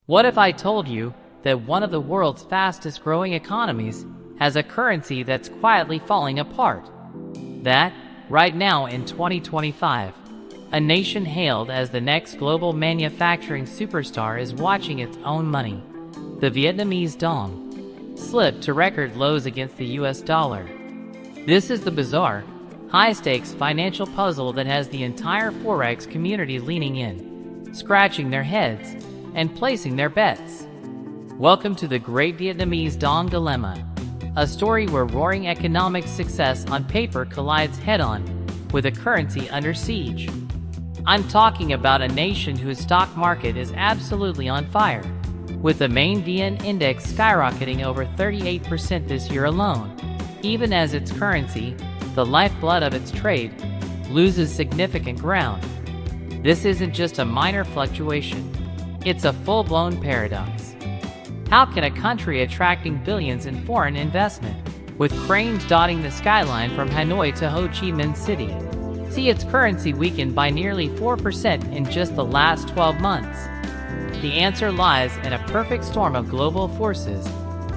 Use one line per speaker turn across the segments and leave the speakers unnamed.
What if I told you that one of the world's fastest growing economies has a currency that's quietly falling apart? That, right now in 2025, a nation hailed as the next global manufacturing superstar is watching its own money, the Vietnamese Dong, slip to record lows against the US dollar. This is the bizarre, high-stakes financial puzzle that has the entire Forex community leaning in, scratching their heads, and placing their bets. Welcome to the Great Vietnamese Dong Dilemma, a story where roaring economic success on paper collides head-on with a currency under siege. I'm talking about a nation whose stock market is absolutely on fire, with the main VN index skyrocketing over 38% this year alone, even as its currency, the lifeblood of its trade, loses significant ground. This isn't just a minor fluctuation. It's a full-blown paradox. How can a country attracting billions in foreign investment, with cranes dotting the skyline from Hanoi to Ho Chi Minh City, see its currency weaken by nearly 4% in just the last 12 months? The answer lies in a perfect storm of global forces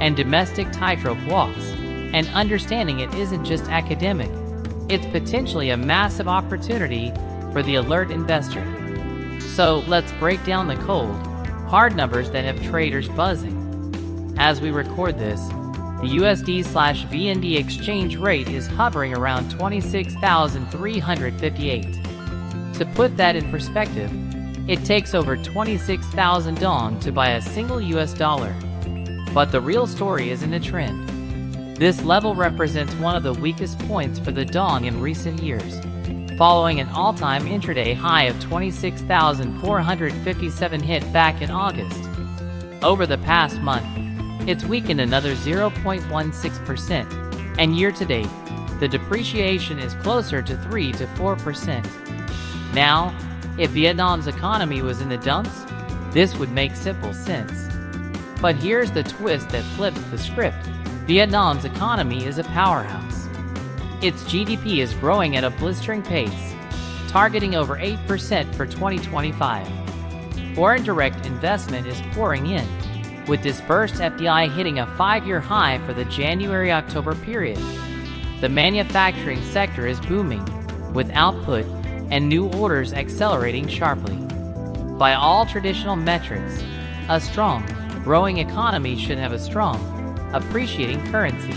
and domestic tightrope walks, and understanding it isn't just academic, it's potentially a massive opportunity for the alert investor. So let's break down the cold, hard numbers that have traders buzzing. As we record this, the USD/VND exchange rate is hovering around 26,358. To put that in perspective, it takes over 26,000 Dong to buy a single US dollar. But the real story isn't a trend. This level represents one of the weakest points for the Dong in recent years, following an all-time intraday high of 26,457 hit back in August. Over the past month, it's weakened another 0.16%, and year-to-date, the depreciation is closer to 3 to 4%. Now, if Vietnam's economy was in the dumps, this would make simple sense. But here's the twist that flips the script. Vietnam's economy is a powerhouse. Its GDP is growing at a blistering pace, targeting over 8% for 2025. Foreign direct investment is pouring in, with dispersed FDI hitting a 5-year high for the January-October period. The manufacturing sector is booming, with output and new orders accelerating sharply. By all traditional metrics, a strong, growing economy should have a strong, appreciating currency.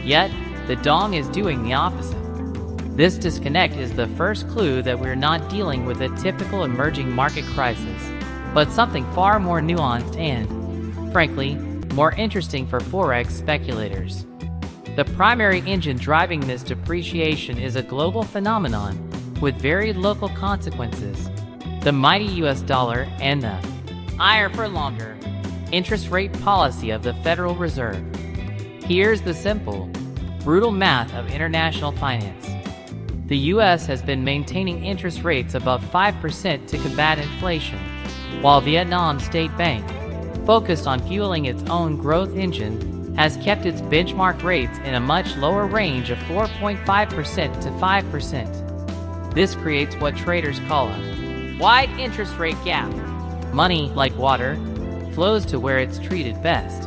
Yet, the Dong is doing the opposite. This disconnect is the first clue that we're not dealing with a typical emerging market crisis, but something far more nuanced and, frankly, more interesting for Forex speculators. The primary engine driving this depreciation is a global phenomenon with varied local consequences: the mighty US dollar and the higher for longer interest rate policy of the Federal Reserve. Here's the simple, brutal math of international finance. The US has been maintaining interest rates above 5% to combat inflation, while Vietnam's state bank, focused on fueling its own growth engine, has kept its benchmark rates in a much lower range of 4.5% to 5%. This creates what traders call a wide interest rate gap. Money, like water, flows to where it's treated best.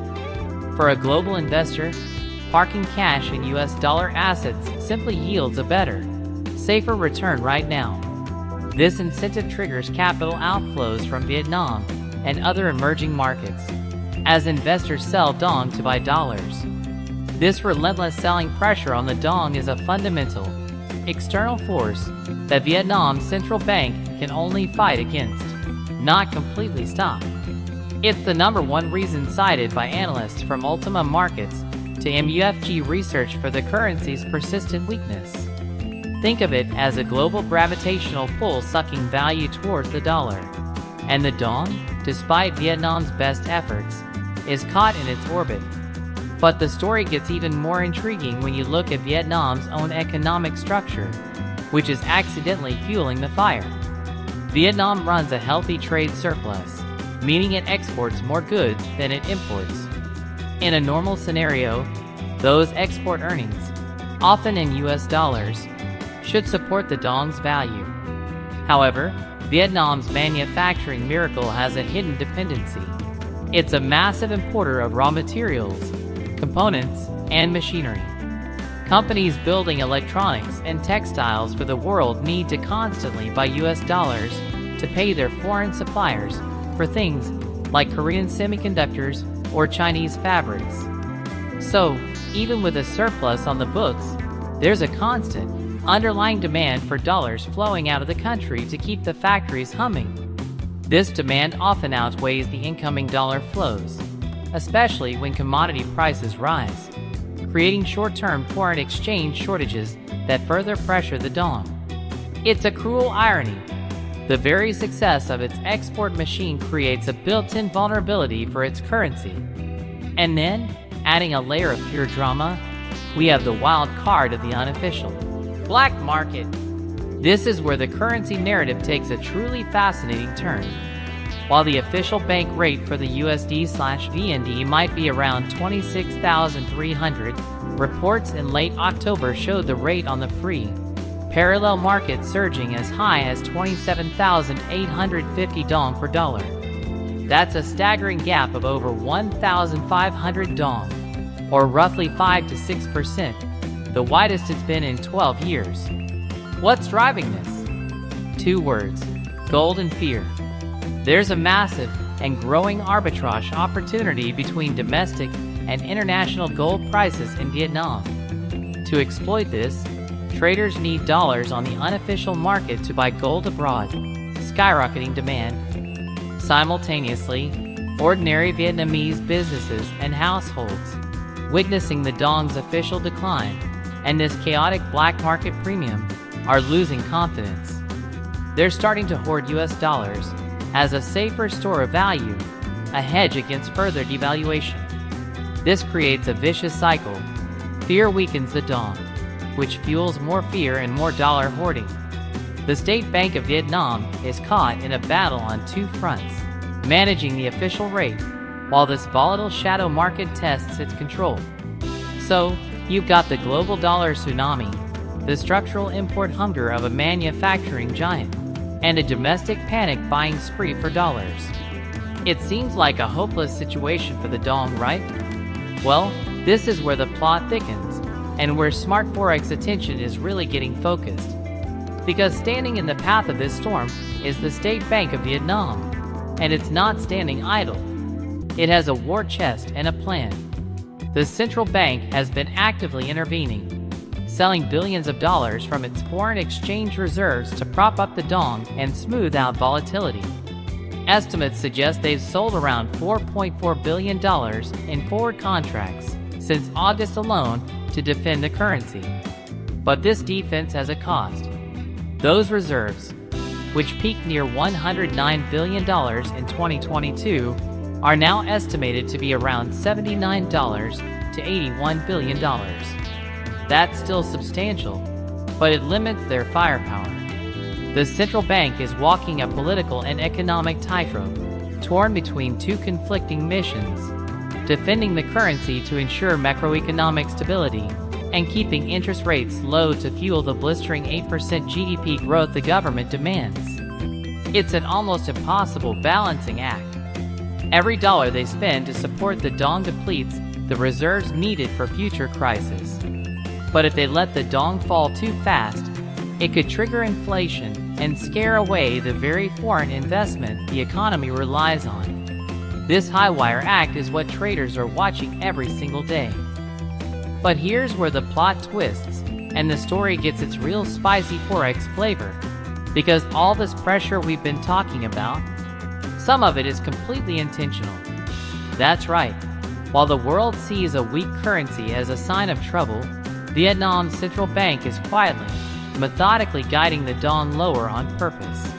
For a global investor, parking cash in US dollar assets simply yields a better, safer return right now. This incentive triggers capital outflows from Vietnam and other emerging markets, as investors sell Dong to buy dollars. This relentless selling pressure on the Dong is a fundamental, external force that Vietnam's central bank can only fight against, not completely stop. It's the number one reason cited by analysts from Ultima Markets to MUFG Research for the currency's persistent weakness. Think of it as a global gravitational pull sucking value towards the dollar. And the Dong, despite Vietnam's best efforts, is caught in its orbit. But the story gets even more intriguing when you look at Vietnam's own economic structure, which is accidentally fueling the fire. Vietnam runs a healthy trade surplus, meaning it exports more goods than it imports. In a normal scenario, those export earnings, often in US dollars, should support the Dong's value. However, Vietnam's manufacturing miracle has a hidden dependency. It's a massive importer of raw materials, components, and machinery. Companies building electronics and textiles for the world need to constantly buy US dollars to pay their foreign suppliers for things like Korean semiconductors or Chinese fabrics. So, even with a surplus on the books, there's a constant, underlying demand for dollars flowing out of the country to keep the factories humming. This demand often outweighs the incoming dollar flows, especially when commodity prices rise, creating short-term foreign exchange shortages that further pressure the dong. It's a cruel irony. The very success of its export machine creates a built-in vulnerability for its currency. And then, adding a layer of pure drama, we have the wild card of the unofficial black market. This is where the currency narrative takes a truly fascinating turn. While the official bank rate for the USD/VND might be around 26,300, reports in late October showed the rate on the free, parallel market surging as high as 27,850 dong per dollar. That's a staggering gap of over 1,500 dong, or roughly 5 to 6%, the widest it's been in 12 years. What's driving this? Two words: gold and fear. There's a massive and growing arbitrage opportunity between domestic and international gold prices in Vietnam. To exploit this, traders need dollars on the unofficial market to buy gold abroad, skyrocketing demand. Simultaneously, ordinary Vietnamese businesses and households, witnessing the dong's official decline and this chaotic black market premium, are losing confidence. They're starting to hoard US dollars as a safer store of value, a hedge against further devaluation. This creates a vicious cycle. Fear weakens the dong, which fuels more fear and more dollar hoarding. The State Bank of Vietnam is caught in a battle on two fronts, managing the official rate, while this volatile shadow market tests its control. So, you've got the global dollar tsunami, the structural import hunger of a manufacturing giant, and a domestic panic buying spree for dollars. It seems like a hopeless situation for the dong, right? Well, this is where the plot thickens, and where smart Forex attention is really getting focused. Because standing in the path of this storm is the State Bank of Vietnam, and it's not standing idle. It has a war chest and a plan. The central bank has been actively intervening, selling billions of dollars from its foreign exchange reserves to prop up the dong and smooth out volatility. Estimates suggest they've sold around $4.4 billion in forward contracts since August alone to defend the currency. But this defense has a cost. Those reserves, which peaked near $109 billion in 2022, are now estimated to be around $79 to $81 billion. That's still substantial, but it limits their firepower. The central bank is walking a political and economic tightrope, torn between two conflicting missions: defending the currency to ensure macroeconomic stability, and keeping interest rates low to fuel the blistering 8% GDP growth the government demands. It's an almost impossible balancing act. Every dollar they spend to support the dong depletes the reserves needed for future crises. But if they let the dong fall too fast, it could trigger inflation and scare away the very foreign investment the economy relies on. This high-wire act is what traders are watching every single day. But here's where the plot twists, and the story gets its real spicy Forex flavor. Because all this pressure we've been talking about, some of it is completely intentional. That's right. While the world sees a weak currency as a sign of trouble, Vietnam's central bank is quietly, methodically guiding the dong lower on purpose.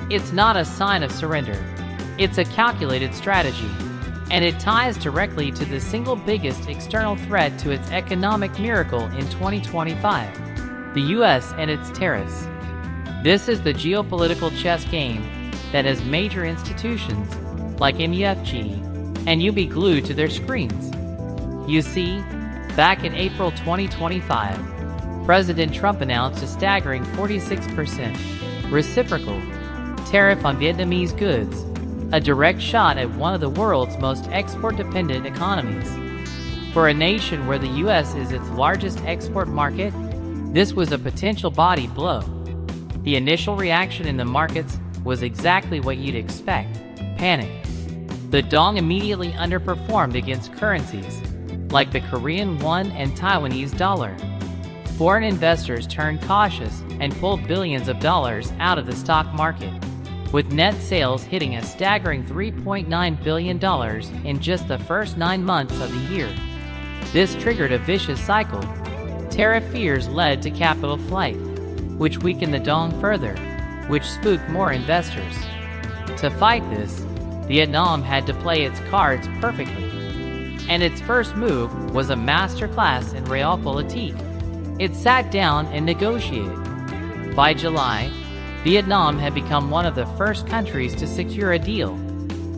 It's not a sign of surrender. It's a calculated strategy, and it ties directly to the single biggest external threat to its economic miracle in 2025, the US and its tariffs. This is the geopolitical chess game that has major institutions like MUFG and UB glued to their screens. You see, back in April 2025, President Trump announced a staggering 46% reciprocal tariff on Vietnamese goods, a direct shot at one of the world's most export-dependent economies. For a nation where the U.S. is its largest export market, this was a potential body blow. The initial reaction in the markets was exactly what you'd expect: panic. The dong immediately underperformed against currencies like the Korean won and Taiwanese dollar. Foreign investors turned cautious and pulled billions of dollars out of the stock market, with net sales hitting a staggering $3.9 billion in just the first 9 months of the year. This triggered a vicious cycle. Tariff fears led to capital flight, which weakened the dong further, which spooked more investors. To fight this, Vietnam had to play its cards perfectly, and its first move was a masterclass in realpolitik. It sat down and negotiated. By July, Vietnam had become one of the first countries to secure a deal,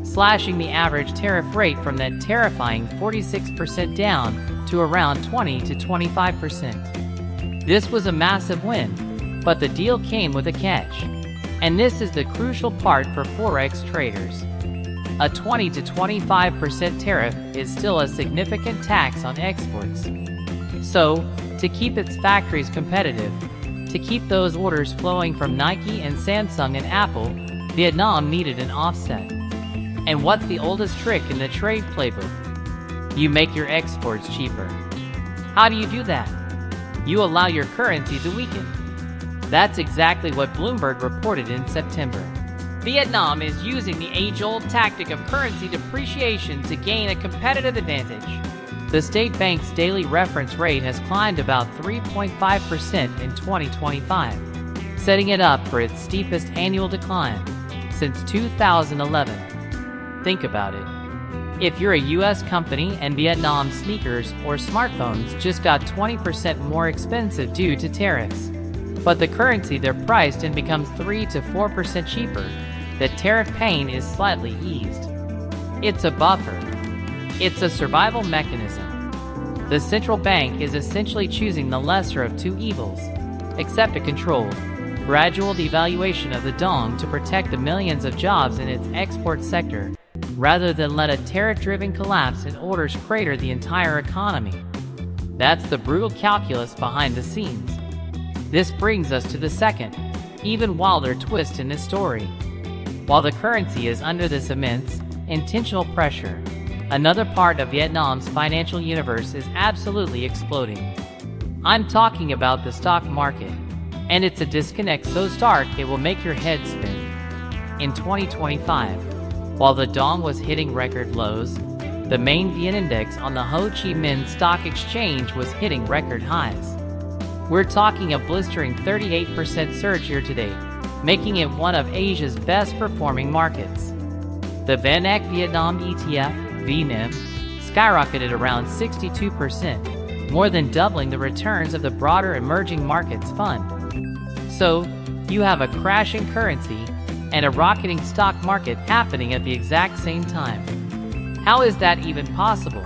slashing the average tariff rate from that terrifying 46% down to around 20 to 25%. This was a massive win, but the deal came with a catch. And this is the crucial part for Forex traders. A 20 to 25% tariff is still a significant tax on exports. So, to keep its factories competitive, to keep those orders flowing from Nike and Samsung and Apple, Vietnam needed an offset. And what's the oldest trick in the trade playbook? You make your exports cheaper. How do you do that? You allow your currency to weaken. That's exactly what Bloomberg reported in September. Vietnam is using the age-old tactic of currency depreciation to gain a competitive advantage. The state bank's daily reference rate has climbed about 3.5% in 2025, setting it up for its steepest annual decline since 2011. Think about it. If you're a US company and Vietnam sneakers or smartphones just got 20% more expensive due to tariffs, but the currency they're priced in becomes 3 to 4% cheaper, the tariff pain is slightly eased. It's a buffer. It's a survival mechanism. The central bank is essentially choosing the lesser of two evils: accept a controlled, gradual devaluation of the dong to protect the millions of jobs in its export sector, rather than let a tariff-driven collapse in orders crater the entire economy. That's the brutal calculus behind the scenes. This brings us to the second, even wilder twist in this story. While the currency is under this immense, intentional pressure, another part of Vietnam's financial universe is absolutely exploding. I'm talking about the stock market, and it's a disconnect so stark it will make your head spin. In 2025, while the dong was hitting record lows, the main VN index on the Ho Chi Minh Stock Exchange was hitting record highs. We're talking a blistering 38% surge year to date, making it one of Asia's best performing markets. The VNEC Vietnam ETF, VNIM, skyrocketed around 62%, more than doubling the returns of the broader emerging markets fund. So, you have a crashing currency and a rocketing stock market happening at the exact same time. How is that even possible?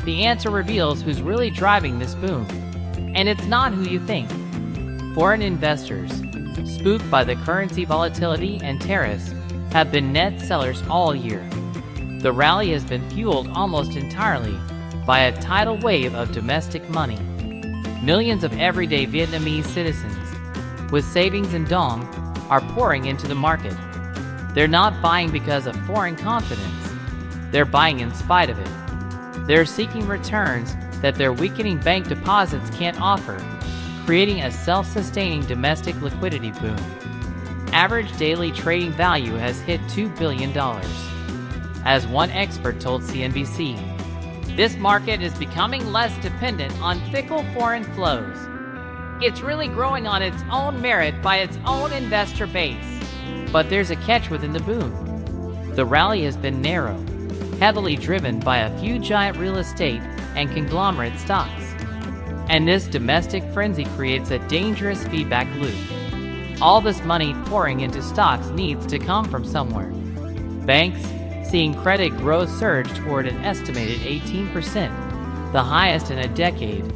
The answer reveals who's really driving this boom. And it's not who you think. Foreign investors, spooked by the currency volatility and tariffs, have been net sellers all year. The rally has been fueled almost entirely by a tidal wave of domestic money. Millions of everyday Vietnamese citizens, with savings in dong, are pouring into the market. They're not buying because of foreign confidence. They're buying in spite of it. They're seeking returns that their weakening bank deposits can't offer, creating a self-sustaining domestic liquidity boom. Average daily trading value has hit $2 billion. As one expert told CNBC, this market is becoming less dependent on fickle foreign flows. It's really growing on its own merit by its own investor base. But there's a catch within the boom. The rally has been narrow, heavily driven by a few giant real estate and conglomerate stocks. And this domestic frenzy creates a dangerous feedback loop. All this money pouring into stocks needs to come from somewhere. Banks, seeing credit growth surge toward an estimated 18%, the highest in a decade,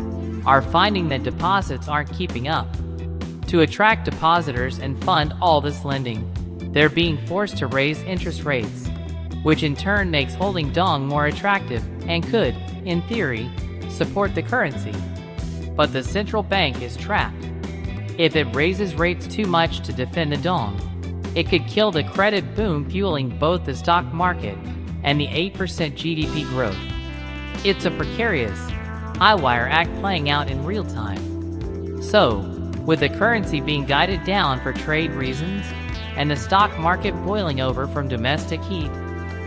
are finding that deposits aren't keeping up. To attract depositors and fund all this lending, they're being forced to raise interest rates, which in turn makes holding dong more attractive and could, in theory, support the currency. But the central bank is trapped. If it raises rates too much to defend the dong, it could kill the credit boom fueling both the stock market and the 8% GDP growth. It's a precarious, high-wire act playing out in real time. So, with the currency being guided down for trade reasons and the stock market boiling over from domestic heat,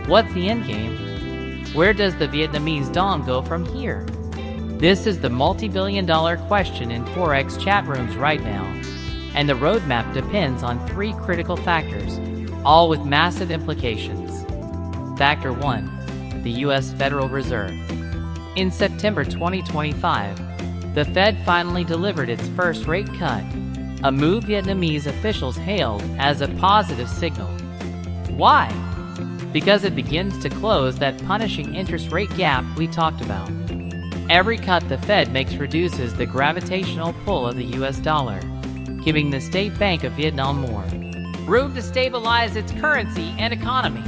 what's the endgame? Where does the Vietnamese Dong go from here? This is the multi-billion-dollar question in Forex chat rooms right now, and the roadmap depends on three critical factors, all with massive implications. Factor 1. The U.S. Federal Reserve. In September 2025, the Fed finally delivered its first rate cut, a move Vietnamese officials hailed as a positive signal. Why? Because it begins to close that punishing interest rate gap we talked about. Every cut the Fed makes reduces the gravitational pull of the US dollar, giving the State Bank of Vietnam more room to stabilize its currency and economy.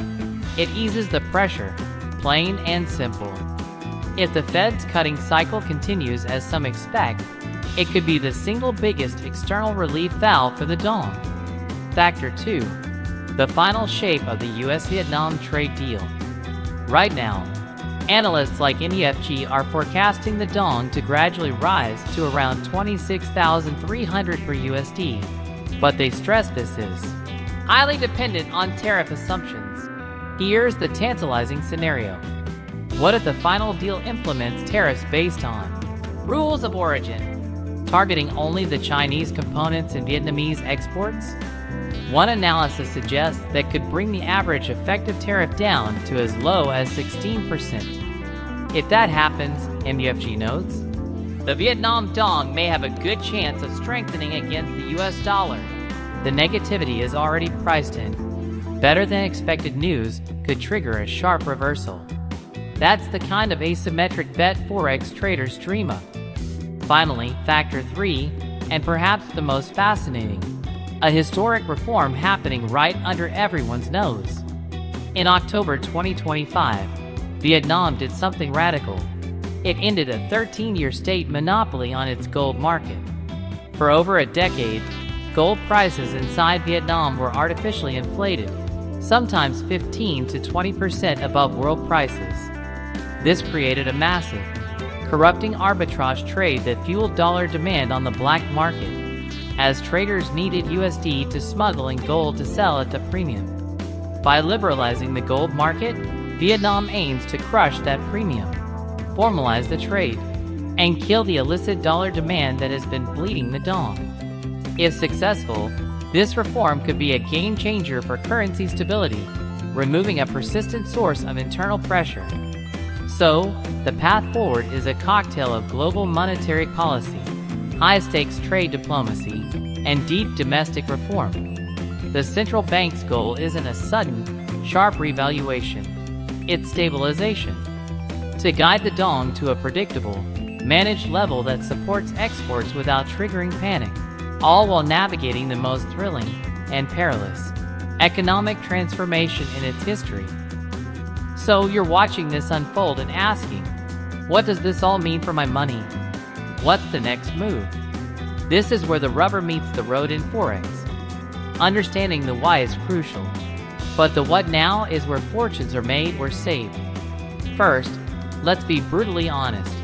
It eases the pressure, plain and simple. If the Fed's cutting cycle continues as some expect, it could be the single biggest external relief valve for the dong. Factor 2. The final shape of the US-Vietnam trade deal. Right now, analysts like NEFG are forecasting the dong to gradually rise to around 26,300 per USD, but they stress this is highly dependent on tariff assumptions. Here's the tantalizing scenario. What if the final deal implements tariffs based on rules of origin, targeting only the Chinese components in Vietnamese exports? One analysis suggests that could bring the average effective tariff down to as low as 16%. If that happens, MUFG notes, the Vietnam Dong may have a good chance of strengthening against the US dollar. The negativity is already priced in. Better than expected news could trigger a sharp reversal. That's the kind of asymmetric bet Forex traders dream of. Finally, factor 3, and perhaps the most fascinating, a historic reform happening right under everyone's nose. In October 2025, Vietnam did something radical. It ended a 13-year state monopoly on its gold market. For over a decade, gold prices inside Vietnam were artificially inflated, sometimes 15 to 20% above world prices. This created a massive, corrupting arbitrage trade that fueled dollar demand on the black market, as traders needed USD to smuggle in gold to sell at the premium. By liberalizing the gold market, Vietnam aims to crush that premium, formalize the trade, and kill the illicit dollar demand that has been bleeding the dong. If successful, this reform could be a game changer for currency stability, removing a persistent source of internal pressure. So, the path forward is a cocktail of global monetary policy, high-stakes trade diplomacy, and deep domestic reform. The central bank's goal isn't a sudden, sharp revaluation. It's stabilization. To guide the dong to a predictable, managed level that supports exports without triggering panic, all while navigating the most thrilling and perilous economic transformation in its history. So you're watching this unfold and asking, what does this all mean for my money? What's the next move? This is where the rubber meets the road in Forex. Understanding the why is crucial, but the what now is where fortunes are made or saved. First, let's be brutally honest.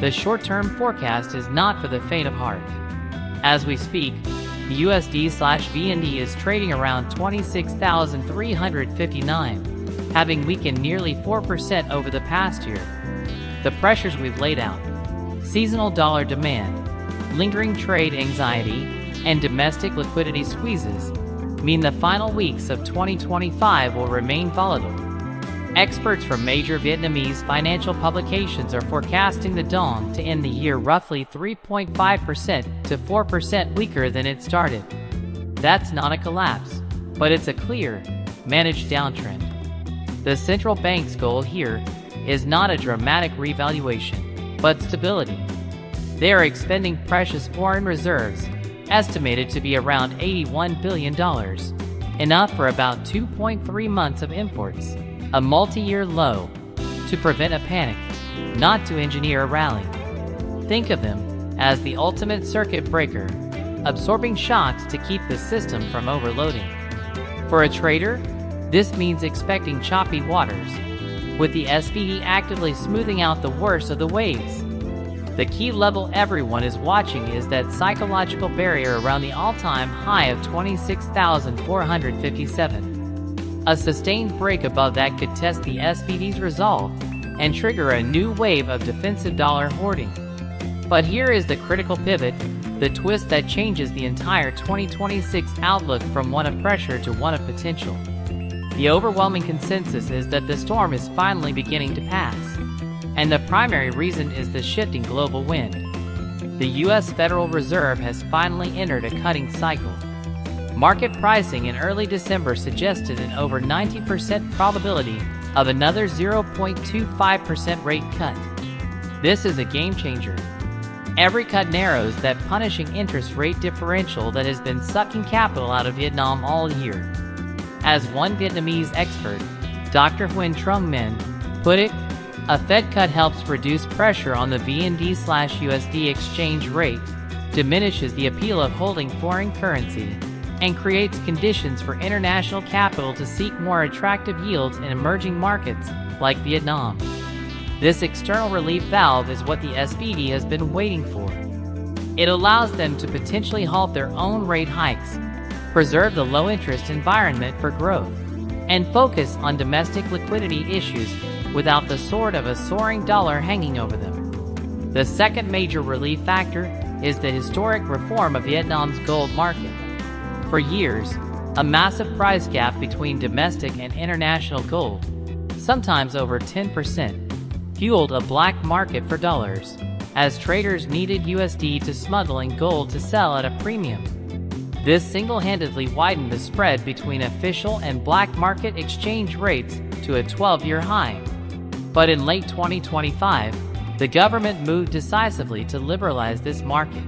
The short-term forecast is not for the faint of heart. As we speak, the USD/VND is trading around 26,359, having weakened nearly 4% over the past year. The pressures we've laid out, seasonal dollar demand, lingering trade anxiety, and domestic liquidity squeezes, mean the final weeks of 2025 will remain volatile. Experts from major Vietnamese financial publications are forecasting the dong to end the year roughly 3.5% to 4% weaker than it started. That's not a collapse, but it's a clear, managed downtrend. The central bank's goal here is not a dramatic revaluation, but stability. They are expending precious foreign reserves, estimated to be around $81 billion, enough for about 2.3 months of imports, a multi-year low, to prevent a panic, not to engineer a rally. Think of them as the ultimate circuit breaker, absorbing shocks to keep the system from overloading. For a trader, this means expecting choppy waters, with the SPD actively smoothing out the worst of the waves. The key level everyone is watching is that psychological barrier around the all-time high of 26,457. A sustained break above that could test the SPD's resolve and trigger a new wave of defensive dollar hoarding. But here is the critical pivot, the twist that changes the entire 2026 outlook from one of pressure to one of potential. The overwhelming consensus is that the storm is finally beginning to pass, and the primary reason is the shifting global wind. The U.S. Federal Reserve has finally entered a cutting cycle. Market pricing in early December suggested an over 90% probability of another 0.25% rate cut. This is a game changer. Every cut narrows that punishing interest rate differential that has been sucking capital out of Vietnam all year. As one Vietnamese expert, Dr. Nguyen Trung Minh, put it, a Fed cut helps reduce pressure on the VND/USD exchange rate, diminishes the appeal of holding foreign currency, and creates conditions for international capital to seek more attractive yields in emerging markets like Vietnam. This external relief valve is what the SPD has been waiting for. It allows them to potentially halt their own rate hikes, preserve the low-interest environment for growth, and focus on domestic liquidity issues without the sword of a soaring dollar hanging over them. The second major relief factor is the historic reform of Vietnam's gold market. For years, a massive price gap between domestic and international gold, sometimes over 10%, fueled a black market for dollars, as traders needed USD to smuggle in gold to sell at a premium. This single-handedly widened the spread between official and black market exchange rates to a 12-year high. But in late 2025, the government moved decisively to liberalize this market.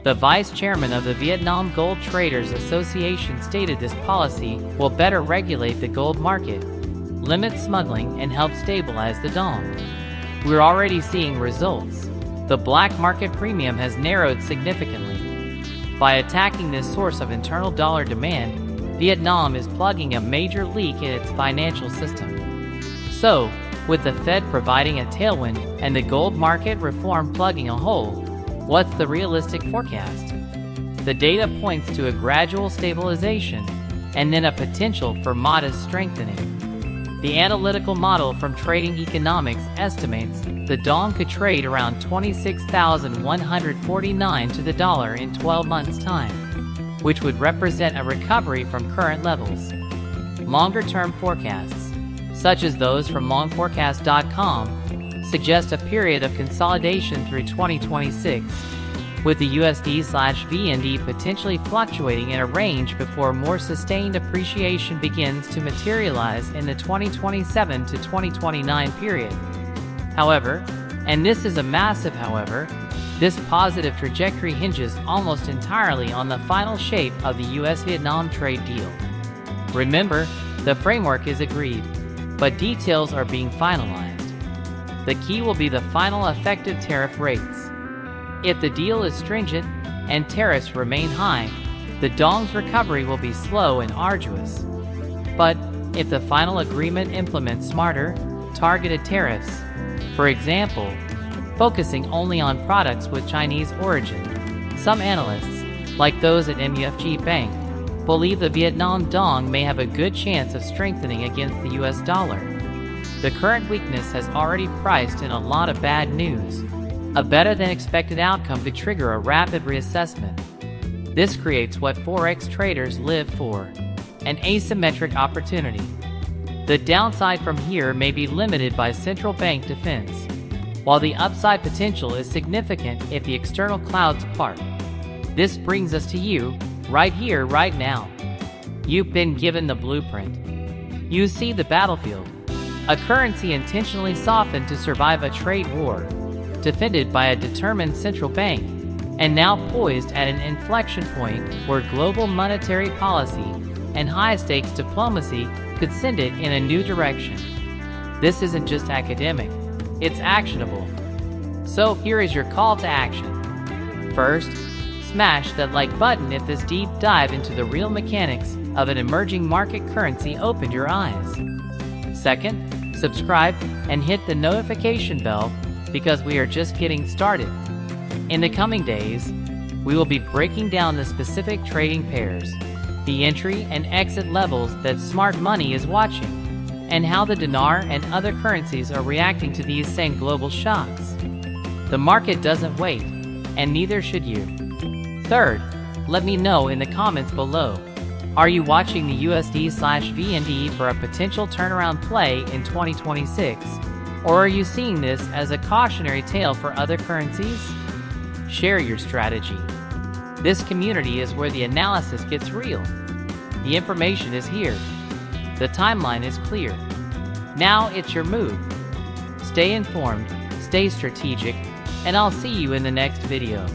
The vice chairman of the Vietnam Gold Traders Association stated this policy will better regulate the gold market, limit smuggling, and help stabilize the dong. We're already seeing results. The black market premium has narrowed significantly. By attacking this source of internal dollar demand, Vietnam is plugging a major leak in its financial system. So, with the Fed providing a tailwind and the gold market reform plugging a hole, what's the realistic forecast? The data points to a gradual stabilization and then a potential for modest strengthening. The analytical model from Trading Economics estimates the dong could trade around 26,149 to the dollar in 12 months' time, which would represent a recovery from current levels. Longer-term forecasts, such as those from longforecast.com, suggest a period of consolidation through 2026, with the USD/VND potentially fluctuating in a range before more sustained appreciation begins to materialize in the 2027 to 2029 period. However, and this is a massive however, this positive trajectory hinges almost entirely on the final shape of the US-Vietnam trade deal. Remember, the framework is agreed, but details are being finalized. The key will be the final effective tariff rates. If the deal is stringent and tariffs remain high, the dong's recovery will be slow and arduous. But if the final agreement implements smarter, targeted tariffs, for example, focusing only on products with Chinese origin, some analysts, like those at MUFG Bank, believe the Vietnam dong may have a good chance of strengthening against the US dollar. The current weakness has already priced in a lot of bad news. A better-than-expected outcome could trigger a rapid reassessment. This creates what Forex traders live for, an asymmetric opportunity. The downside from here may be limited by central bank defense, while the upside potential is significant if the external clouds part. This brings us to you, right here, right now. You've been given the blueprint. You see the battlefield. A currency intentionally softened to survive a trade war, defended by a determined central bank, and now poised at an inflection point where global monetary policy and high-stakes diplomacy could send it in a new direction. This isn't just academic, it's actionable. So here is your call to action. First, smash that like button if this deep dive into the real mechanics of an emerging market currency opened your eyes. Second, subscribe and hit the notification bell because we are just getting started. In the coming days, we will be breaking down the specific trading pairs, the entry and exit levels that smart money is watching, and how the dinar and other currencies are reacting to these same global shocks. The market doesn't wait, and neither should you. Third, let me know in the comments below. Are you watching the USD/VND for a potential turnaround play in 2026? Or are you seeing this as a cautionary tale for other currencies? Share your strategy. This community is where the analysis gets real. The information is here. The timeline is clear. Now it's your move. Stay informed, stay strategic, and I'll see you in the next video.